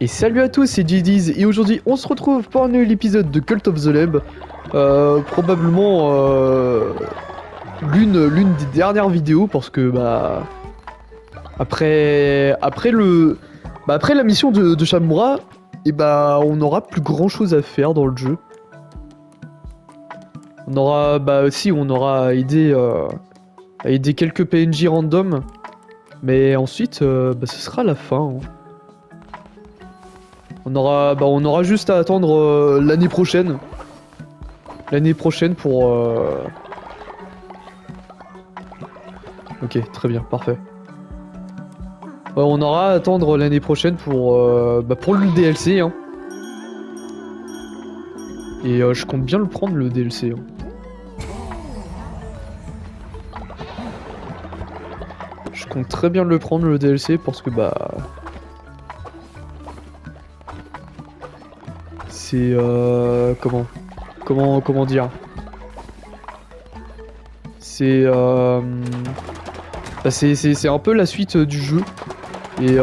Et salut à tous, c'est JDiz et aujourd'hui on se retrouve pour un nouvel épisode de Cult of the Lamb. Probablement l'une des dernières vidéos parce que après la mission de Shamura, et on n'aura plus grand chose à faire dans le jeu. On aura on aura aidé à aider quelques PNJ random, mais ensuite ce sera la fin. Hein. On aura juste à attendre l'année prochaine. L'année prochaine pour... Ok, très bien, parfait. On aura à attendre l'année prochaine pour le DLC. Hein. Et je compte bien le prendre, le DLC. Hein. Je compte très bien le prendre, le DLC, parce que c'est comment dire, c'est c'est un peu la suite du jeu et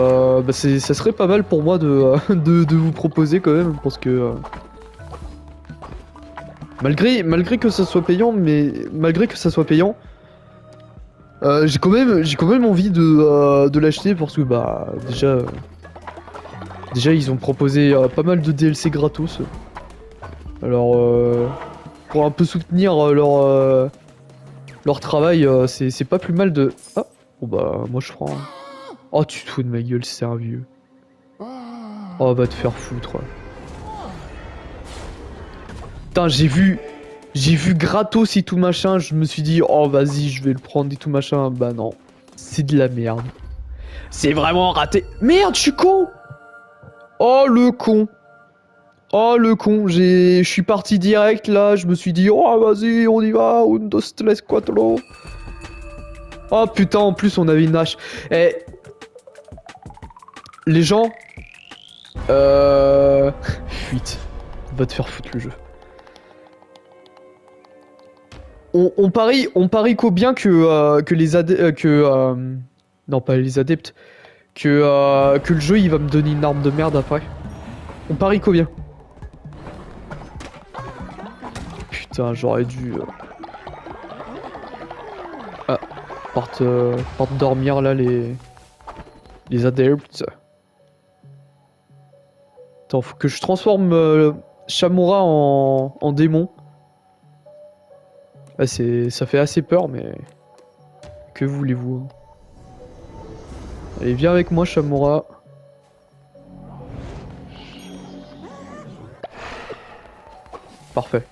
ça serait pas mal pour moi de vous proposer quand même, parce que malgré que ça soit payant, j'ai quand même envie de l'acheter, parce que déjà, ils ont proposé pas mal de DLC gratos. Alors, pour un peu soutenir leur travail, c'est pas plus mal de... Ah, bon moi je prends... Oh, tu te fous de ma gueule, c'est un vieux. Oh, va te faire foutre. Putain, j'ai vu gratos et tout machin, je me suis dit, oh vas-y, je vais le prendre et tout machin. Bah non, c'est de la merde. C'est vraiment raté. Merde, je suis con. Oh le con. Oh le con, je suis parti direct là, je me suis dit oh vas-y on y va, un, dos, tres, cuatro. Oh putain, en plus on avait une hache. Eh, les gens, fuite, va te faire foutre le jeu. On parie qu'au bien que les adeptes, non pas les adeptes, que le jeu il va me donner une arme de merde après. On parie qu'au bien. Putain, j'aurais dû... Ah, partent dormir là les adeptes. Attends, faut que je transforme Shamura en démon. Ah, ça fait assez peur, mais... Que voulez-vous? Allez, viens avec moi, Shamura. Parfait.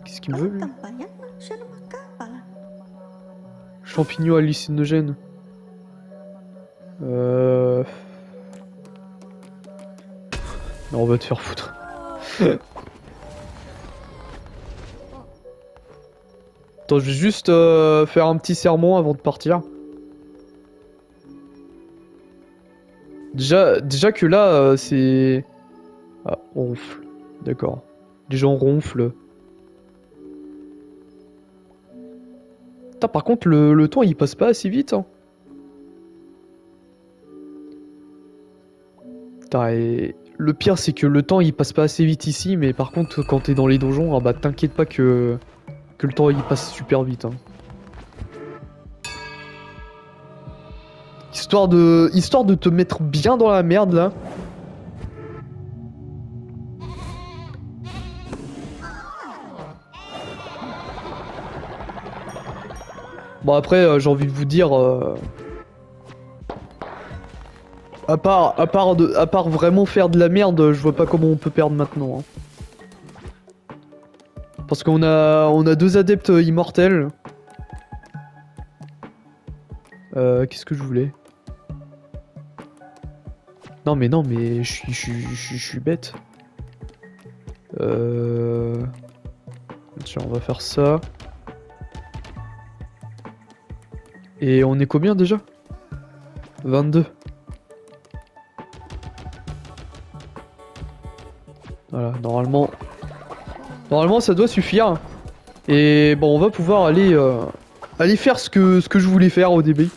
Qu'est-ce qu'il me veut, lui? Champignons hallucinogènes. Non, on va te faire foutre. Attends, je vais juste faire un petit sermon avant de partir. Déjà que là, c'est... Ah, on ronfle. D'accord. Les gens ronflent. Putain, par contre, le temps, il passe pas assez vite. Hein. Putain, et... Le pire, c'est que le temps, il passe pas assez vite ici, mais par contre, quand t'es dans les donjons, t'inquiète pas que le temps, il passe super vite. Hein. Histoire de te mettre bien dans la merde, là. Bon après j'ai envie de vous dire à part vraiment faire de la merde, je vois pas comment on peut perdre maintenant. Hein. Parce qu'on a deux adeptes immortels. Qu'est-ce que je voulais? Non mais je suis bête. Tiens, on va faire ça. Et on est combien déjà? 22. Voilà, normalement ça doit suffire. Et bon, on va pouvoir aller faire ce que je voulais faire au début.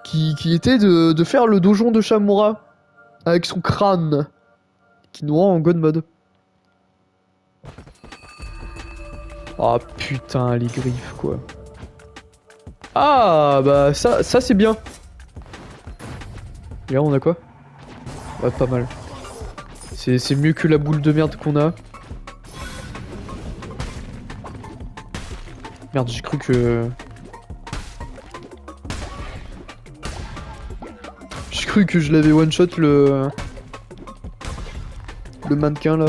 Qui qui était de faire le donjon de Shamura avec son crâne qui nous rend en god mode. Ah putain, les griffes quoi. Ah bah ça c'est bien. Et là on a quoi? Ouais, pas mal. C'est mieux que la boule de merde qu'on a. Merde, j'ai cru que... J'ai cru que je l'avais one shot le mannequin là.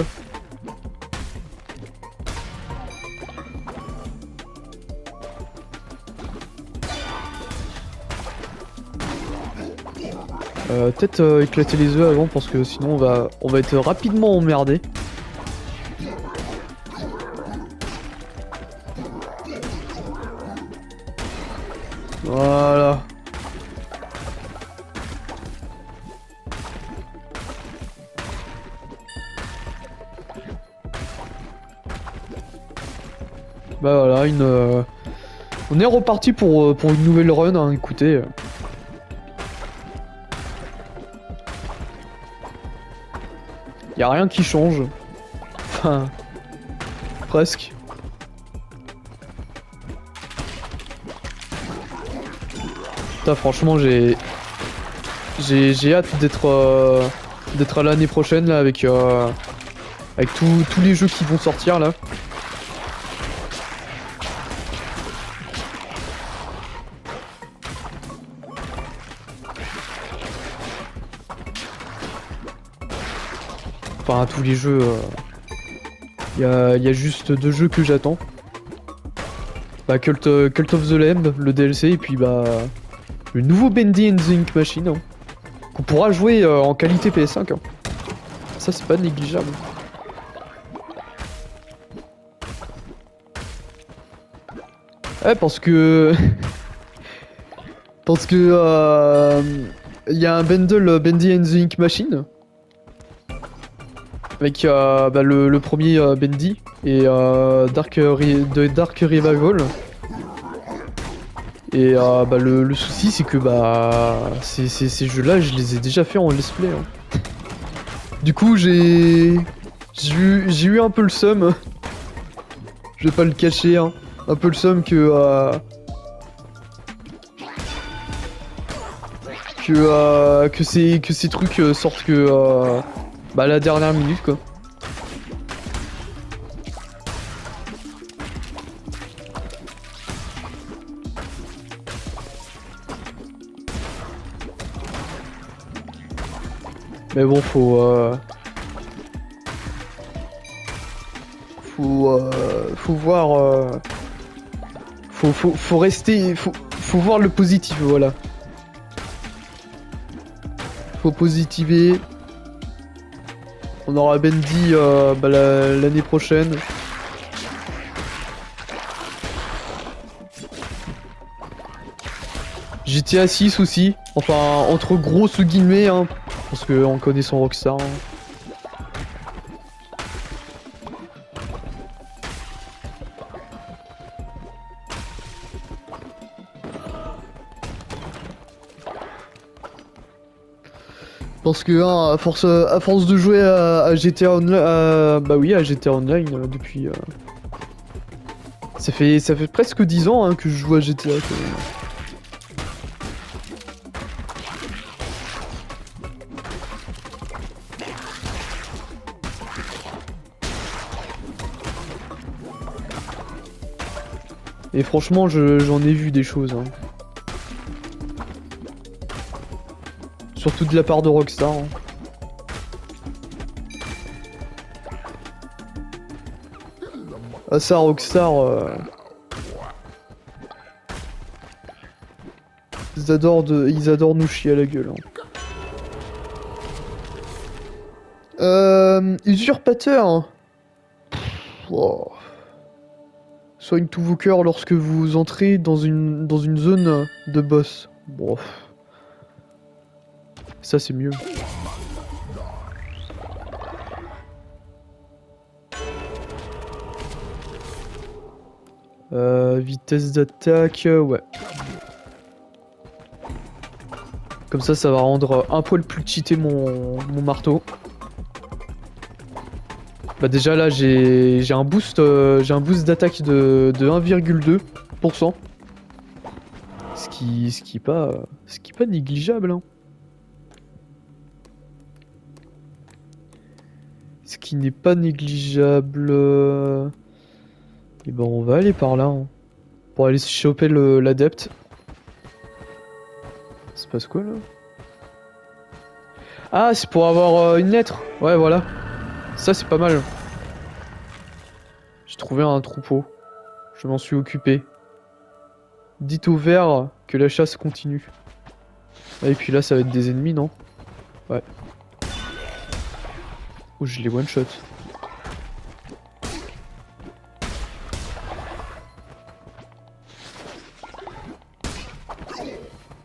Peut-être éclater les œufs avant parce que sinon on va être rapidement emmerdé. Voilà. Bah voilà, on est reparti pour une nouvelle run, hein, écoutez. Y a rien qui change. Enfin... Presque. Putain, franchement, j'ai hâte d'être à l'année prochaine, là, avec tous les jeux qui vont sortir, là. Enfin, tous les jeux... y a juste 2 jeux que j'attends. Bah, Cult of the Lamb, le DLC, et puis bah... le nouveau Bendy and the Ink Machine, hein, qu'on pourra jouer en qualité PS5. Hein. Ça, c'est pas négligeable. Ouais, parce que... parce que... y a un bundle Bendy and the Ink Machine. Avec bah, le premier Bendy et Dark Revival. Et bah, le souci c'est que bah ces jeux-là je les ai déjà fait en let's play. Hein. Du coup j'ai eu un peu le seum. Je vais pas le cacher, hein. Un peu le seum que ces trucs sortent que bah à la dernière minute quoi. Mais bon, faut voir, faut rester, faut voir le positif, voilà. Faut positiver. On aura Bendy bah, l'année prochaine. GTA 6 aussi, enfin entre grosses guillemets, hein, parce que on connaît son Rockstar. Hein. Parce que hein, à force de jouer à GTA Online, bah oui à GTA Online depuis, ça fait presque 10 ans hein, que je joue à GTA. Quand même. Et franchement, j'en ai vu des choses. Hein. Surtout de la part de Rockstar. Hein. Ah ça, Rockstar... Ils adorent nous chier à la gueule. Hein. Usurpateur. Hein. Wow. Soigne tous vos cœurs lorsque vous entrez dans une zone de boss. Bon. Ça c'est mieux. Vitesse d'attaque, ouais. Comme ça va rendre un poil plus cheaté mon marteau. Bah déjà là j'ai un boost d'attaque de 1,2%. Ce qui est pas négligeable hein. Ce qui n'est pas négligeable. Et ben on va aller par là hein, pour aller se choper l'adepte. Ça se passe quoi là? Ah c'est pour avoir une lettre. Ouais voilà. Ça c'est pas mal. J'ai trouvé un troupeau. Je m'en suis occupé. Dites au ver que la chasse continue. Ah, et puis là ça va être des ennemis non? Ouais. Oh je les one shot.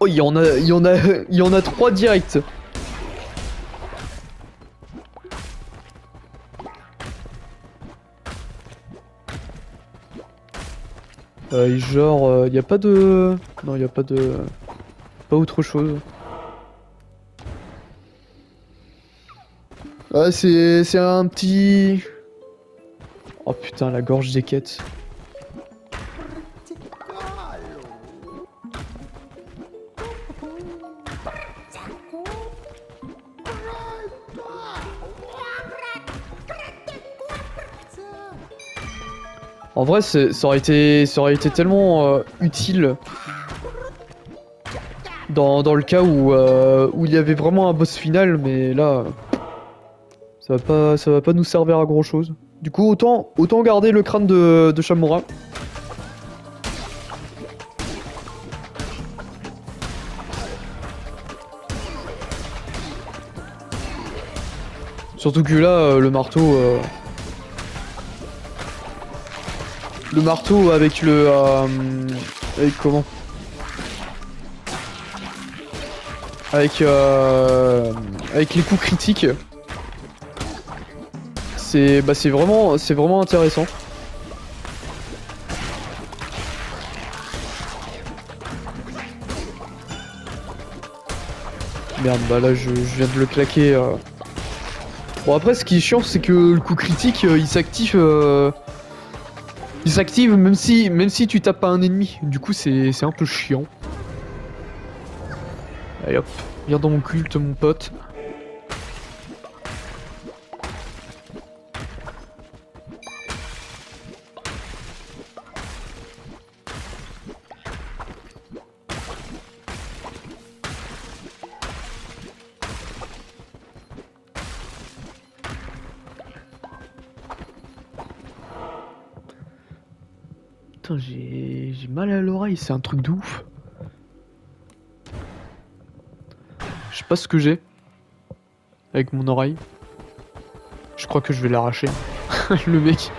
Oh il y en a 3 directs. Genre, y a pas de... Non, y a pas de... Pas autre chose. Ah, c'est un petit... Oh putain, la gorge des quêtes. En vrai, ça aurait été tellement utile dans le cas où il y avait vraiment un boss final, mais là, ça va pas nous servir à grand chose. Du coup, autant garder le crâne de Shamura. Surtout que là, le marteau avec avec comment? Avec les coups critiques. C'est vraiment intéressant. Merde, bah là je viens de le claquer. Bon après ce qui est chiant c'est que le coup critique il s'active même si tu tapes pas un ennemi. Du coup c'est un peu chiant. Allez hop, viens dans mon culte mon pote. Putain j'ai mal à l'oreille, c'est un truc de ouf. Je sais pas ce que j'ai avec mon oreille. Je crois que je vais l'arracher. Le mec.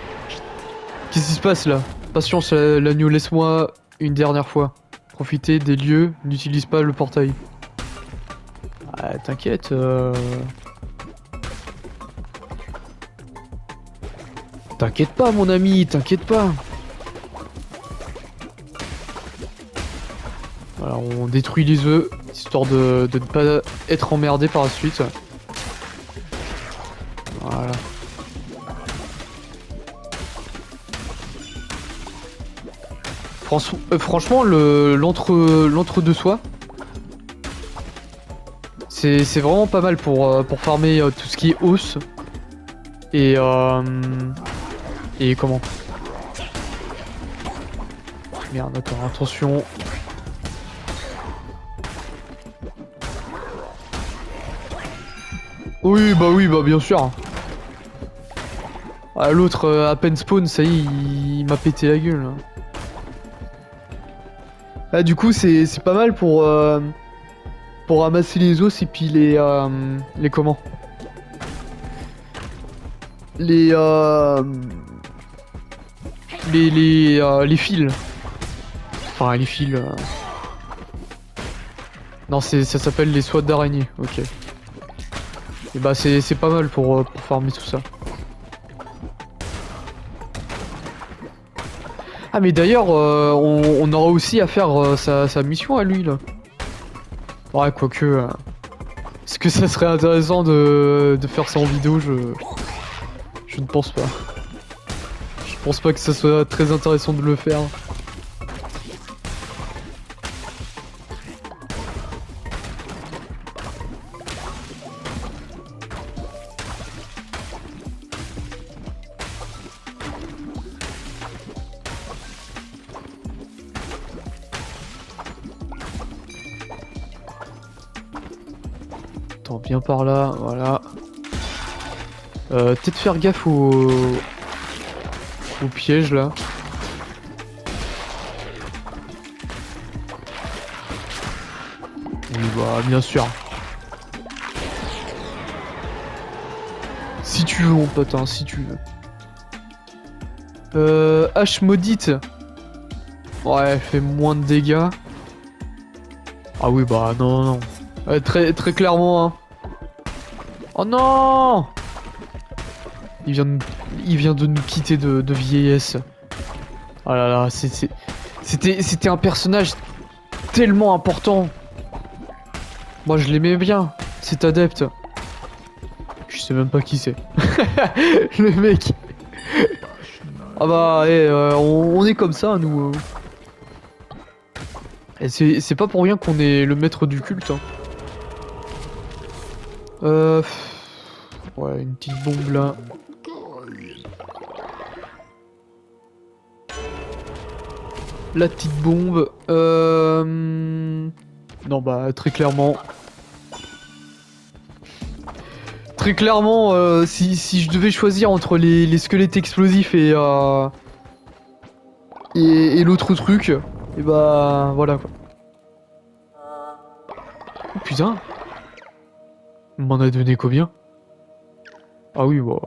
Qu'est-ce qui se passe là? Patience l'agneau, laisse-moi une dernière fois. Profitez des lieux, n'utilise pas le portail. Ah, t'inquiète. T'inquiète pas mon ami, t'inquiète pas. Voilà, on détruit les œufs, histoire de ne pas être emmerdé par la suite. Voilà. Franchement, l'entre-deux-soi, c'est vraiment pas mal pour farmer tout ce qui est os. Et comment? Merde, attends, attention. Oui, bah bien sûr. Ah, l'autre, à peine spawn, ça y est, il m'a pété la gueule. Là. Ah, du coup, c'est pas mal pour ramasser les os et puis les comment? Les fils. Enfin, les fils. Non, ça s'appelle les soies d'araignée, ok. Et bah, c'est pas mal pour farmer tout ça. Ah, mais d'ailleurs, on aura aussi à faire sa mission à lui, là. Ouais, quoique... est-ce que ça serait intéressant de faire ça en vidéo? Je ne pense pas. Je pense pas que ça soit très intéressant de le faire. Attends, bien par là, voilà. Peut-être faire gaffe au piège là. Oui, bah, bien sûr. Si tu veux, mon pote, hein, si tu veux. Hache maudite. Ouais, elle fait moins de dégâts. Ah oui, bah, non, non. Très clairement, hein. Oh non! Il vient de nous quitter de vieillesse. Oh là là, c'était un personnage tellement important. Moi, je l'aimais bien, cet adepte. Je sais même pas qui c'est. Le mec. Ah bah, on est comme ça, nous. Et c'est pas pour rien qu'on est le maître du culte. Hein. Ouais, une petite bombe là. La petite bombe. Non, bah, très clairement. Très clairement, si je devais choisir entre les squelettes explosifs et l'autre truc, et bah, voilà quoi. Oh putain. On m'en a donné combien? Ah oui, bah.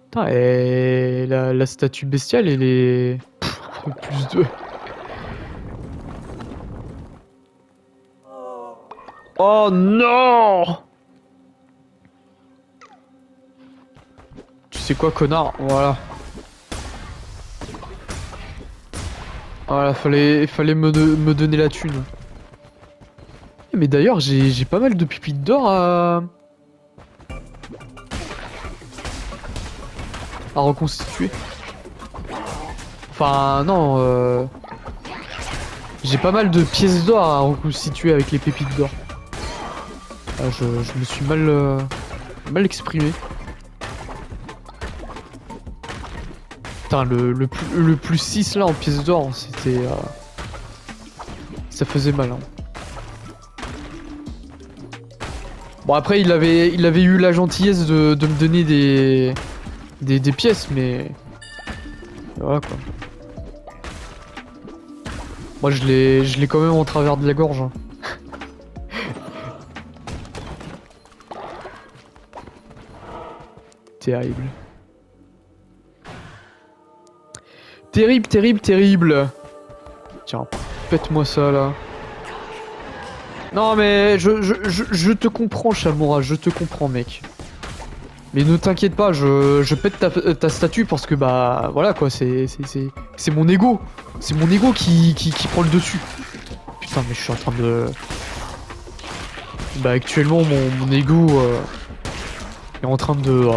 Putain, et la statue bestiale, elle est... plus de... Oh non! Tu sais quoi, connard? Voilà. Voilà, fallait me donner la thune. Mais d'ailleurs, j'ai pas mal de pépites d'or à reconstituer. Enfin, non, j'ai pas mal de pièces d'or à reconstituer avec les pépites d'or. Ah, je me suis mal exprimé. Putain, le plus 6 là en pièces d'or, c'était... ça faisait mal, hein. Bon, après, il avait eu la gentillesse de me donner des pièces, mais... voilà, quoi. Moi, je l'ai quand même en travers de la gorge. Hein. Terrible. Terrible, terrible, terrible. Tiens, pète-moi ça, là. Non, mais je te comprends, Shamura, je te comprends, mec. Mais ne t'inquiète pas, je pète ta statue parce que, bah, voilà, quoi, c'est mon ego. C'est mon ego qui prend le dessus. Putain, mais je suis en train de... Bah, actuellement, mon ego est en train de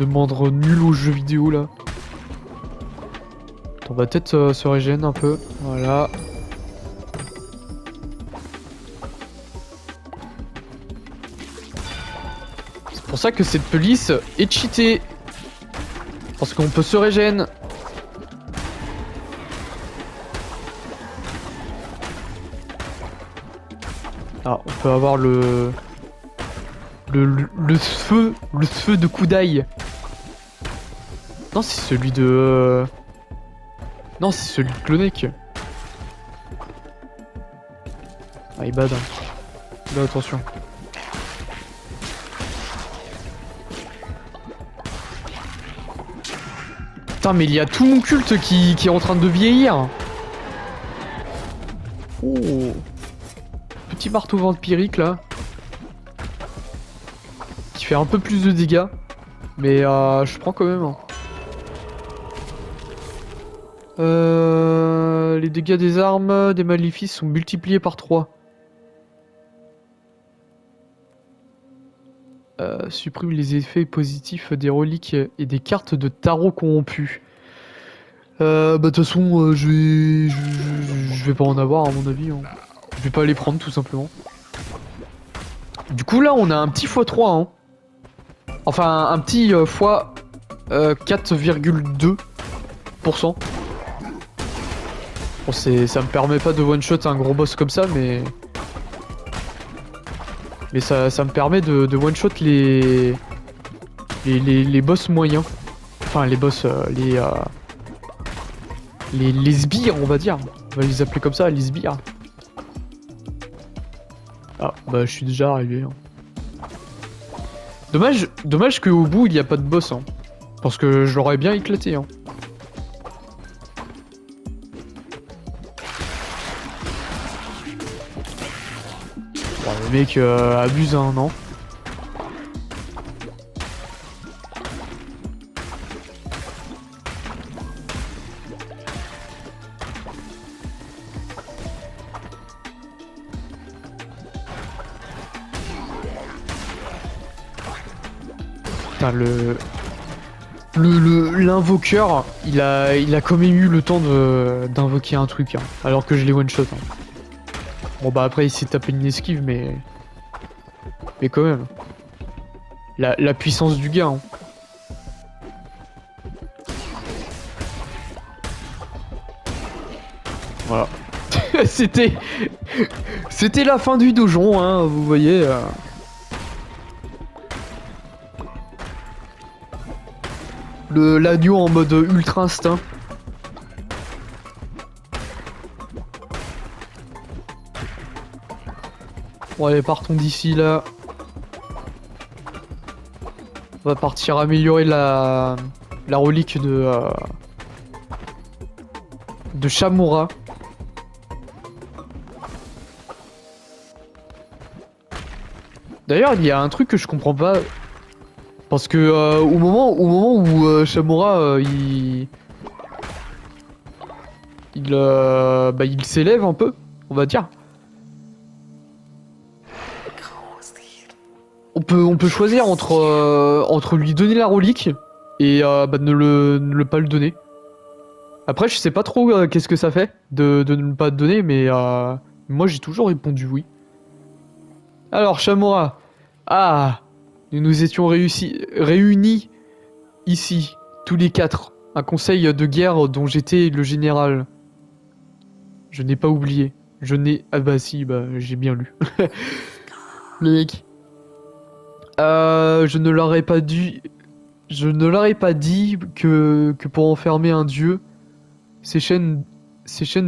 rendre nul aux jeux vidéo, là. On va peut-être se régénérer un peu. Voilà. C'est pour ça que cette police est cheatée. Parce qu'on peut se régénérer. Ah, on peut avoir le feu de Kudai. Non, c'est celui de... Non, c'est celui de Clonek. Ah, il bad. Là, attention. Putain, mais il y a tout mon culte qui est en train de vieillir. Oh. Petit marteau vampirique, là. Qui fait un peu plus de dégâts. Mais je prends quand même. Hein. Les dégâts des armes des maléfices sont multipliés par 3. Supprime les effets positifs des reliques et des cartes de tarot corrompues. Bah de toute façon, je vais pas en avoir à mon avis. Hein. Je vais pas les prendre tout simplement. Du coup là, on a un petit x3. Hein. Enfin, un petit x 4,2%. Bon, ça me permet pas de one-shot un gros boss comme ça, mais... Mais ça me permet de one-shot les boss moyens. Enfin, les boss... les sbires, on va dire. On va les appeler comme ça, les sbires. Ah, bah je suis déjà arrivé. Hein. Dommage qu'au bout, il n'y a pas de boss. Hein. Parce que je l'aurais bien éclaté. Hein. Bon, le mec abuse, hein, non? Putain, l'invoqueur, il a quand même eu le temps d'invoquer un truc, hein, alors que je l'ai one shot. Hein. Bon bah après il s'est tapé une esquive, mais quand même, la puissance du gars. Hein. Voilà, c'était la fin du donjon, hein, vous voyez. L'agneau en mode ultra instinct. Bon allez, partons d'ici là. On va partir améliorer la relique de Shamura. D'ailleurs, il y a un truc que je comprends pas. Parce que au moment où Shamura il s'élève un peu, on va dire. On peut choisir entre lui donner la relique et ne pas le donner. Après, je sais pas trop qu'est-ce que ça fait de ne pas te donner, mais moi j'ai toujours répondu oui. Alors, Shamura. Ah, nous nous étions réunis ici, tous les quatre. Un conseil de guerre dont j'étais le général. Je n'ai pas oublié. Ah bah si, bah j'ai bien lu. Le mec. Je ne leur ai pas dit... que pour enfermer un dieu, ces chaînes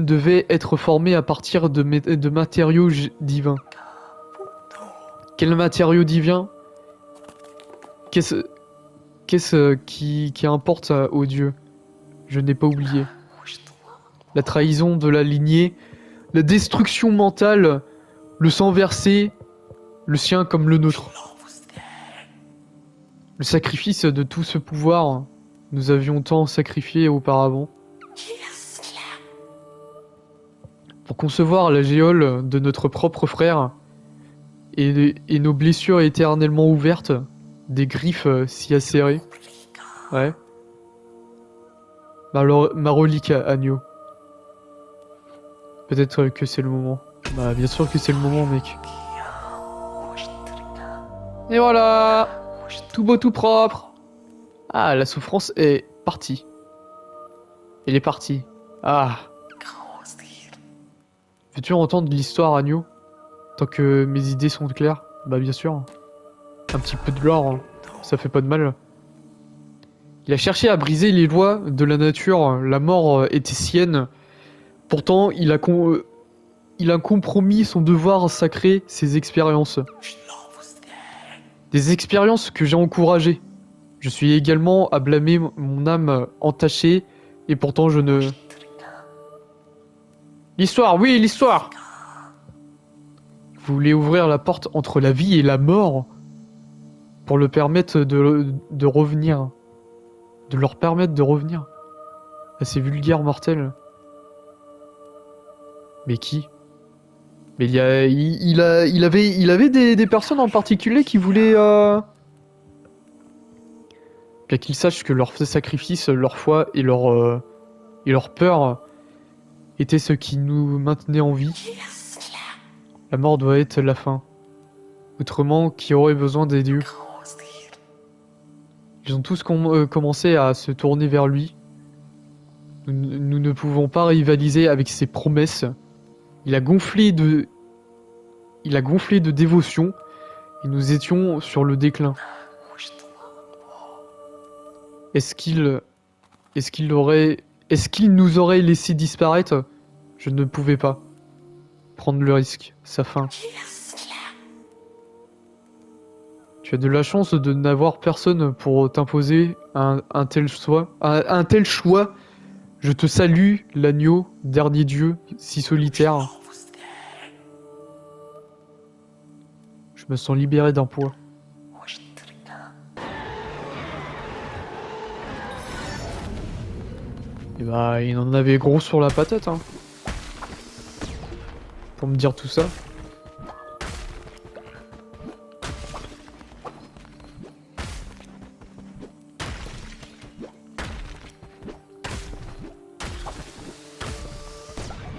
devaient être formées à partir de matériaux divins. Quel matériau divin? Qu'est-ce qui importe aux dieux? Je n'ai pas oublié. La trahison de la lignée, la destruction mentale, le sang versé, le sien comme le nôtre. Le sacrifice de tout ce pouvoir, nous avions tant sacrifié auparavant. Pour concevoir la géole de notre propre frère, et nos blessures éternellement ouvertes, des griffes si acérées. Ouais. Ma relique agneau. Peut-être que c'est le moment. Bah bien sûr que c'est le moment, mec. Et voilà, tout beau, tout propre. Ah, la souffrance est partie. Elle est partie. Ah. Veux-tu entendre l'histoire, agneau? Tant que mes idées sont claires? Bah bien sûr. Un petit peu de lore, hein. Ça fait pas de mal. Il a cherché à briser les lois de la nature. La mort était sienne. Pourtant, il a compromis son devoir sacré, ses expériences. Des expériences que j'ai encouragées. Je suis également à blâmer mon âme entachée, et pourtant je ne... L'histoire, oui, l'histoire! Vous voulez ouvrir la porte entre la vie et la mort? Pour le permettre de revenir. De leur permettre de revenir. À ces vulgaires mortels. Mais qui? Mais il avait des personnes en particulier qui voulaient... Bien qu'ils sachent que leur sacrifice, leur foi et leur peur étaient ce qui nous maintenait en vie. La mort doit être la fin. Autrement, qui aurait besoin des dieux? Ils ont tous commencé à se tourner vers lui. Nous ne pouvons pas rivaliser avec ses promesses. Il a gonflé de dévotion et nous étions sur le déclin. Est-ce qu'il nous aurait laissé disparaître? Je ne pouvais pas prendre le risque. Sa fin. Tu as de la chance de n'avoir personne pour t'imposer un tel choix. Un tel choix. Je te salue, l'agneau, dernier dieu, si solitaire. Je me sens libéré d'un poids. Et bah, il en avait gros sur la patate, hein. Pour me dire tout ça.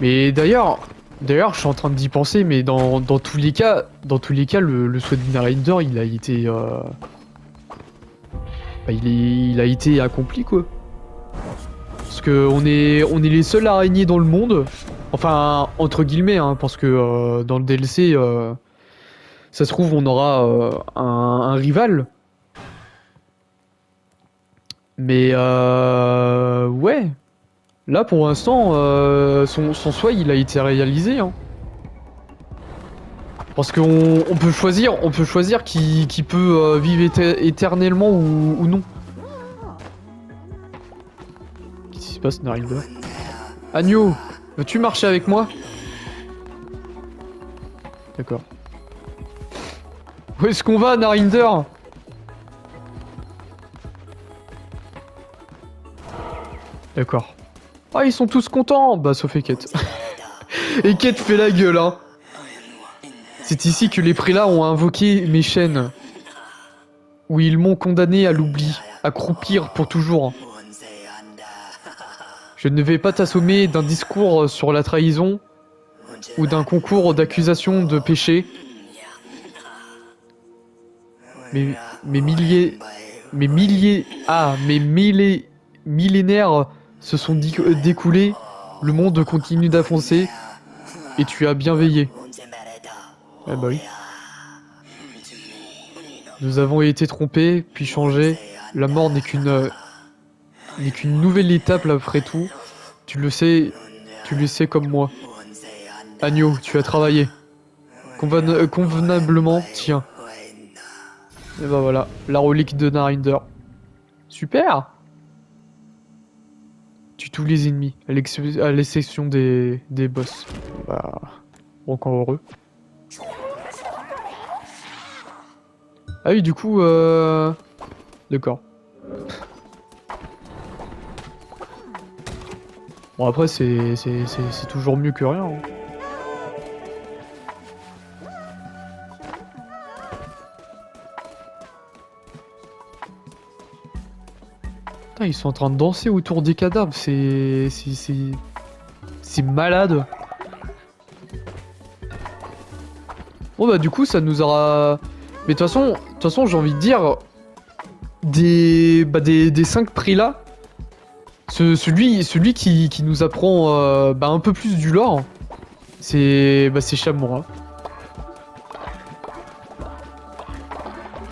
Mais d'ailleurs, je suis en train d'y penser, mais dans tous les cas, le souhait de Narinder, il a été, bah, il a été accompli, quoi. Parce que on est les seuls araignées dans le monde, enfin entre guillemets, hein, parce que dans le DLC, ça se trouve on aura un rival. Mais ouais. Là, pour l'instant, son souhait, il a été réalisé. Hein. Parce qu'on peut choisir qui peut vivre éternellement ou non. Qu'est-ce qui se passe, Narinder? Agneau, veux-tu marcher avec moi? D'accord. Où est-ce qu'on va, Narinder? D'accord. Ah, ils sont tous contents. Bah, sauf Eket. Et Eket fait la gueule, hein. C'est ici que les prélats ont invoqué mes chaînes. Où ils m'ont condamné à l'oubli, à croupir pour toujours. Je ne vais pas t'assommer d'un discours sur la trahison ou d'un concours d'accusations de péché. Mes millénaires se sont découlés, le monde continue d'avancer, et tu as bien veillé. Ah bah oui. Nous avons été trompés, puis changés. La mort n'est qu'une nouvelle étape après tout. Tu le sais comme moi. Agneau, tu as travaillé. Convenablement, tiens. Et bah voilà, la relique de Narinder. Super! Tue tous les ennemis, à l'exception des boss. Bah, encore heureux. Ah oui, du coup, d'accord. Bon, après, c'est toujours mieux que rien. Hein. Putain, ils sont en train de danser autour des cadavres, c'est malade. Bon bah du coup ça nous aura... Mais de toute façon j'ai envie de dire... Des 5 prix là... Celui qui nous apprend un peu plus du lore... C'est Shamura.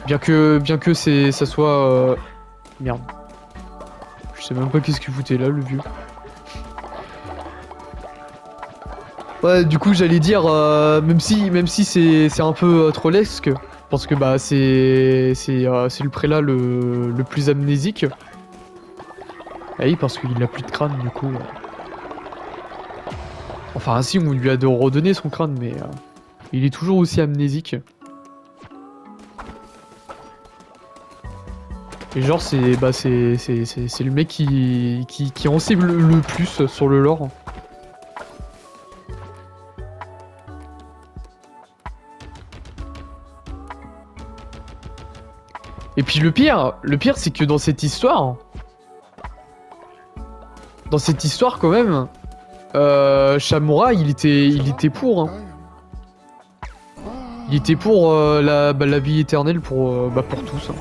Bien que ça soit... Merde. Je sais même pas qu'est-ce qu'il foutait là, le vieux. Ouais, du coup, j'allais dire, même si c'est un peu trollesque, parce que bah c'est le prélat le plus amnésique. Ah oui, parce qu'il a plus de crâne, du coup. Enfin, si, on lui a redonné son crâne, mais il est toujours aussi amnésique. Et genre, c'est bah, c'est le mec qui en sait le plus sur le lore. Et puis le pire c'est que dans cette histoire quand même, Shamura, il était pour, hein. Il était pour la vie éternelle pour tous, hein.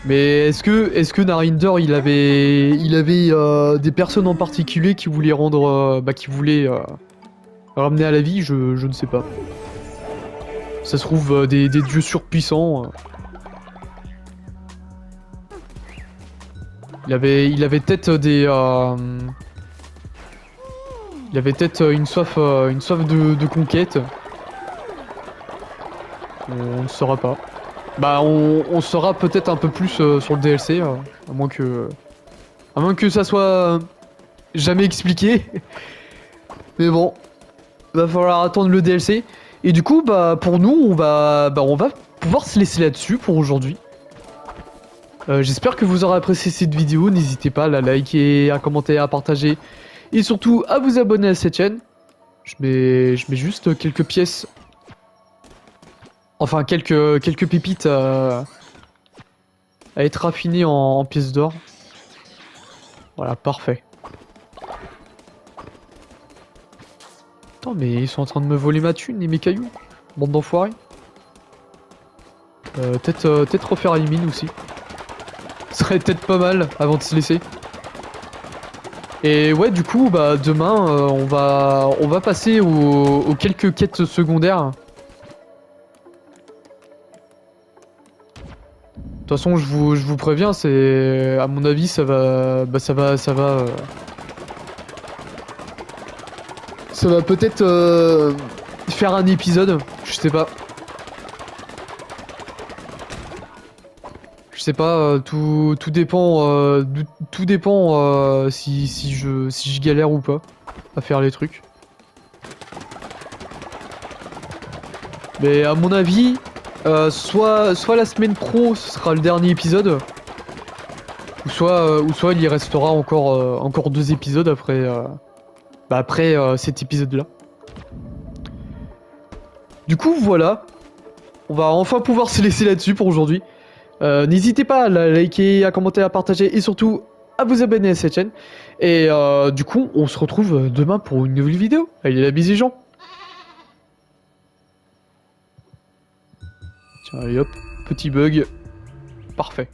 Mais est-ce que Narinder il avait des personnes en particulier qui voulaient ramener à la vie, je ne sais pas. Ça se trouve des dieux surpuissants. Il avait peut-être il avait peut-être une soif de conquête. On ne saura pas. Bah on saura peut-être un peu plus sur le DLC, à moins que ça soit jamais expliqué. Mais bon, va falloir attendre le DLC. Et du coup, bah pour nous, on va pouvoir se laisser là-dessus pour aujourd'hui. J'espère que vous aurez apprécié cette vidéo. N'hésitez pas à la liker, à commenter, à partager. Et surtout, à vous abonner à cette chaîne. Je mets juste quelques pièces. Enfin, quelques pépites à être raffinées en pièces d'or. Voilà, parfait. Attends, mais ils sont en train de me voler ma thune et mes cailloux. Bande d'enfoirés. Peut-être refaire les mines aussi. Ce serait peut-être pas mal avant de se laisser. Et ouais, du coup, bah demain, on va passer aux quelques quêtes secondaires. De toute façon, je vous préviens, c'est à mon avis, ça va peut-être faire un épisode, je sais pas. Je sais pas, tout dépend, si je galère ou pas à faire les trucs. Mais à mon avis, soit la semaine pro, ce sera le dernier épisode, ou soit il y restera encore 2 épisodes après cet épisode-là. Du coup, voilà, on va enfin pouvoir se laisser là-dessus pour aujourd'hui. N'hésitez pas à la liker, à commenter, à partager et surtout à vous abonner à cette chaîne. Et du coup, on se retrouve demain pour une nouvelle vidéo. Allez, la bise les gens. Tiens, allez hop, petit bug. Parfait.